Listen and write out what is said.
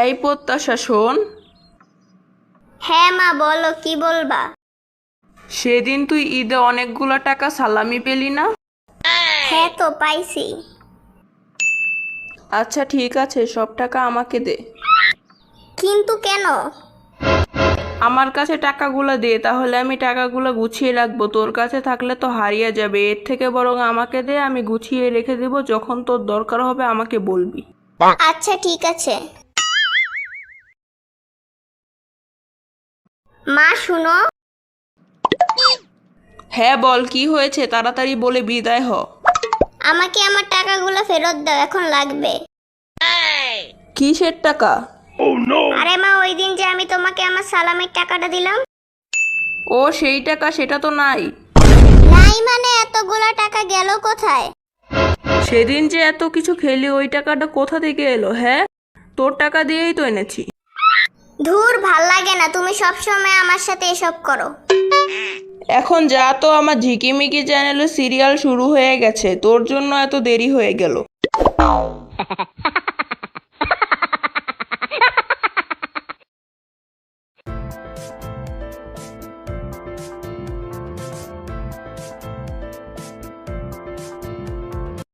এই প্রত্যাশা শোন, হ্যাঁ মা, বলো কি বলবা? সেদিন তুই ঈদে অনেকগুলো টাকা সালামি পেলি না? হ্যাঁ তো পাইছি। আচ্ছা ঠিক আছে, সব টাকা আমাকে দে। কিন্তু কেন? আমার কাছে টাকাগুলো দে, তাহলে আমি টাকাগুলো গুছিয়ে রাখবো। তোর কাছে থাকলে তো হারিয়ে যাবে। এর থেকে বরং আমাকে দে, আমি গুছিয়ে রেখে দেবো। যখন তোর দরকার হবে আমাকে বলবি। আচ্ছা ঠিক আছে। মা শুনো। হ্যাঁ বল, কি হয়েছে? তাড়াতাড়ি বলে বিদায় হ। আমাকে আমার টাকাগুলো ফেরত দাও, এখন লাগবে। কিসের টাকা? আরে মা, ওই দিন যে আমি তোমাকে আমার সালামের টাকাটা দিলাম। ও সেই টাকা, সেটা তো নাই। নাই মানে এতগুলা টাকা গেল কোথায়? সেদিন যে এত কিছু খেলি, ওই টাকাটা কোথা থেকে এলো? হ্যাঁ, তোর টাকা দিয়েই তো এনেছি। ধুর, ভাল লাগে না, তুমি সব সময় আমার সাথে এসব করো। এখন যা তো, আমার ঝিকিমিকি চ্যানেলে সিরিয়াল শুরু হয়ে গেছে, তোর জন্য এত দেরি হয়ে গেল।